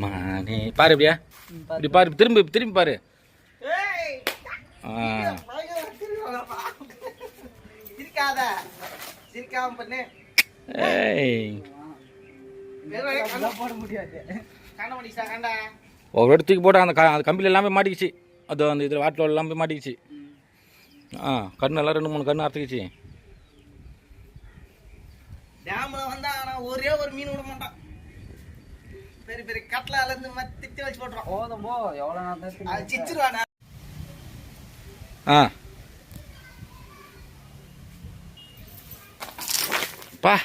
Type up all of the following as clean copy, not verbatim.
மானே பாரு எப்படியா இப்படி பாரு, திரும்பி திரும்பி பாரு. ஒரு இடத்துக்கு போட்டால் அந்த கம்பியில் எல்லாமே மாட்டிக்கிச்சு. அது அந்த இதில் வாட்டில் எல்லாமே மாட்டிக்கிச்சு. கண்ணு எல்லாம் 2-3 கண்ணு அறுத்துக்கிச்சு. டேம்ல வந்தா ஒரே ஒரு மீன் விட மாட்டான். பெரிய பெரிய கட்லால இருந்து திட்டி வச்சு போட்டுறான். ஓதம்போ எவ்வளவு நேரம் அது சிச்சிருவானே. பா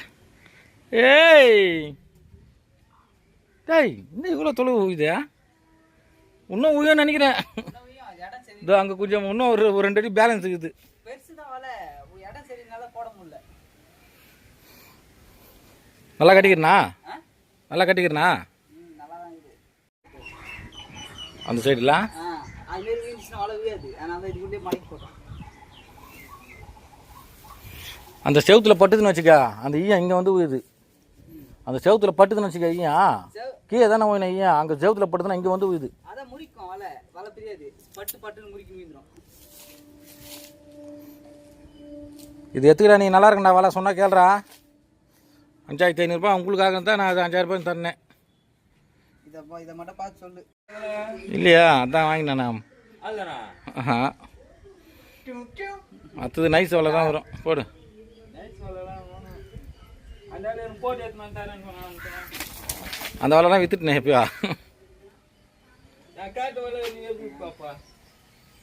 ஏய் டேய் இன்னும் இவ்வளோ தொலைவு ஊகுதா? இன்னும் ஊய நினைக்கிறேன். இதோ அங்கே கொஞ்சம் இன்னும் ஒரு 2 அடி பேலன்ஸ் இருக்குது. நல்லா கட்டிக்கிறனா? நல்லா கட்டிக்கிறனா? அந்த சைடுல அந்த செவுத்துல பட்டுதுன்னு வச்சுக்கா, அந்த ஈயம் இங்கே வந்து உயுது. அந்த செவுத்துல பட்டுதுன்னு வச்சுக்கா, ஈயம் கீழே தானே ஓயின ஈயம் அங்கே செவுத்துல பட்டுதுன்னா இங்கே வந்து உயுது. இது எத்துக்கிறா நீ? நல்லா இருக்குண்டா வலை சொன்னா கேள்றா. 5500 ரூபாய் உங்களுக்காக தான் நான் 5000 ரூபாய் தரேன். இதை மட்டும் பார்த்து சொல்லு. இல்லையா? அதான் வாங்கினேண்ணா. அடுத்தது நைஸ் வலை தான் வரும். போடு. அந்த வலை தான் வித்துட்டேன் எப்பயா.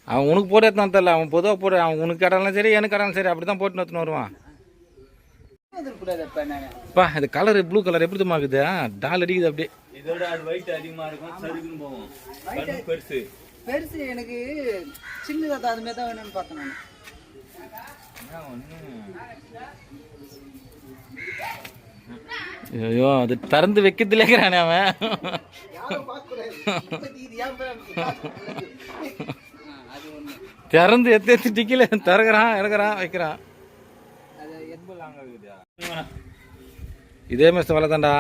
அவன் உனக்கு போட்டு எடுத்துன்னு தெரியல. அவன் பொதுவாக போடு. அவன் உனக்கு கடலாம் சரி எனக்கு கடலாம் சரி அப்படி தான் போட்டு எடுத்துன்னு வருவான். பா இது கலர் ப்ளூ கலர் எப்படி இருக்குது? டால் அடிக்குது அப்படியே. இதோட அது வெயிட் அதிகமா இருக்கும், சருகுன்னு போகும். கண்ணு பெருசு பெருசு எனக்கு சின்னதா அது மாதிரி தான் வேணும்னு பார்த்தேன் நான். ஐயோ அது திறந்து வைக்கிறதுலேங்கிறானே அவன். திறந்து எத்தி டிக்கில திறக்கிறான் இறக்குறான் வைக்கிறான். இதே மாசம் வலை தான்டா.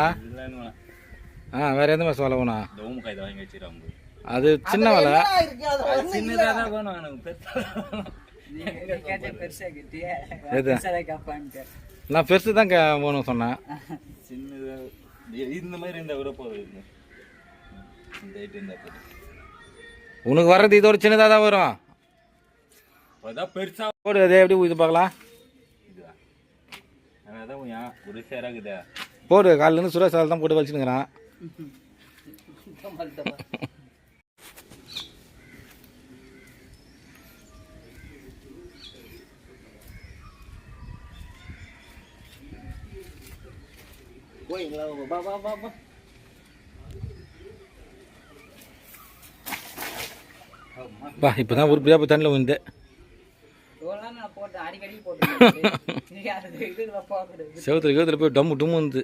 வேற எந்த மாசம் வலை வேணா? அது சின்ன வலை. நான் பெருசு தான் வேணும் சொன்னேன். உனக்கு வர்றது இதோட சின்னதாக தான் வரும். பெருசா போடு. அதே எப்படி இது பார்க்கலாம். போடு. காலிலேருந்து சுரேஷ் சால் தான் போட்டு வச்சுனுங்கிறான். பா இப்போதான் ஒரு பிரியா தண்ணியில் வந்து செவத்துல போய் டம்மு டும்மு வந்து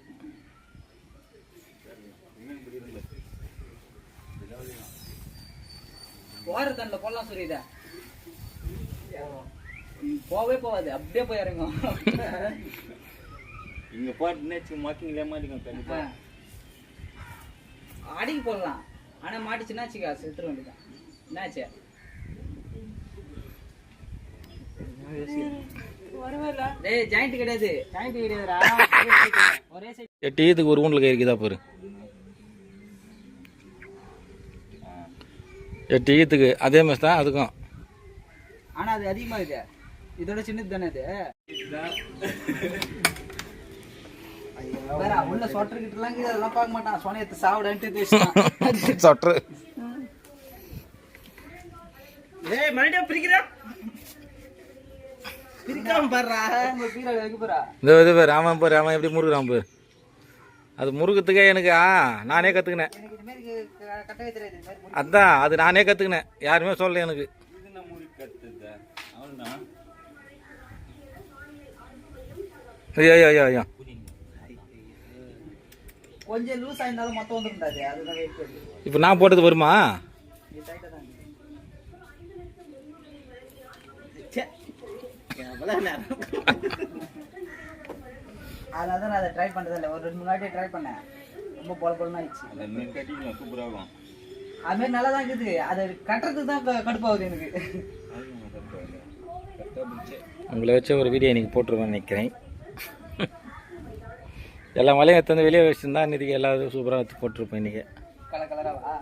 போவே போவாது அப்படியே போய் இறங்கும். இங்க போட்டு மாட்டிங்களே மாட்டிக்கும். கண்டிப்பா அடிக்கு போடலாம். ஆனா மாட்டிச்சுன்னா வச்சுக்கா செத்துற வேண்டியதான். என்னாச்சு? டேய் ஜாயிண்ட் கிடையாது. ஜாயிண்ட் கிடையாதுடா. ஒரே சைடு 8 ஈத்துக்கு ஒரு ஊன்ல இருக்குதா பாரு. 8 ஈத்துக்கு அதே மாதிரி தான் அதுக்கும். ஆனா அது அதிகமா இருக்கு. இதோட சின்னது தானே இது. வேற உள்ள சொட்டர் கிட்டலாம் இதெல்லாம் பார்க்க மாட்டான். சோனியத்தை சாவுடான்ட்டு பேசுறான். சொட்டர். ஏய் மறுபடியும் பிரிக்கிறா. பிரிக்காம பாறா. உங்க பீரா வைக்க போறா. இந்த பாரு ராமன் பாரு. ராமன் எப்படி முருகுறான் பாரு. அது முருகத்துக்கே எனக்கு நானே கற்றுக்கினேன். அதான் அது நானே கற்றுக்கினேன். யாருமே சொல்லலை எனக்கு. ஐயோ ஐயோ ஐயோ கொஞ்சம் லூஸ் ஆயிருந்தாலும் மொத்தம் வந்துருந்தாரு. அதுதான் வெயிட் பண்ணி. இப்போ நான் போட்டது வருமா? அதான் நான் அதை ட்ரை பண்றதில்லை. ஒரு 2-3 வாட்டி ட்ரை பண்ணேன். ரொம்ப பொல ஆயிடுச்சு. அந்த மீன் கட்டிக்கலாம் சூப்பராகும். அது மாதிரி நல்லா தான் இருக்குது. அதை கட்டுறதுக்கு தான் கடுப்பாகுது எனக்கு. உங்களை வச்ச ஒரு வீடியோ இன்றைக்கி போட்டுருவேன்னு நினைக்கிறேன். எல்லா மலையும் எடுத்து வந்து வெளியே வச்சுருந்தா இன்றைக்கி எல்லா சூப்பராக எடுத்து போட்டிருப்பேன் இன்றைக்கி. கலர் கலராவா?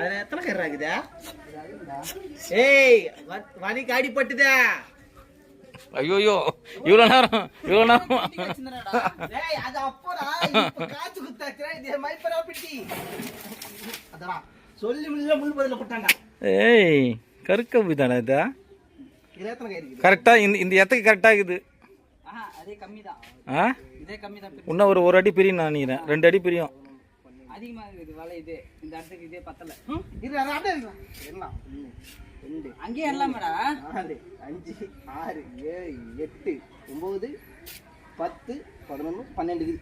அதுல எத்தனை கயிறு இருக்குதா? ஏய் வனிக்கு அடிபட்டுதா? ஐயோ இவ்வளோ நேரம் ஏய் அது அப்போடா இப்ப காத்து குத்தாச்சுடா. இது மைப்பரா பிட்டி. அதான் சொல்லி முள்ள பதில போட்டான்டா. ஏய் கருக்க போய்தானே இதா? இதுல எத்தனை கயிறு இருக்குது? கரெக்டாக இந்த இடத்துக்கு கரெக்டாக இருக்குது. அதே கம்மி தான். இதே கம்மி தான். இன்னும் ஒரு அடி பிரியும் நான் நினைக்கிறேன். 2 அடி பிரியும். அதிகமா இருக்குது வலை. இது இந்த இடத்துக்கு இதே பத்தல. இது அப்படியே இருக்கலாம். எல்லாம் 2 அங்கேயே எல்லாமேடா. 4 5 6 7 8 9 10 11 12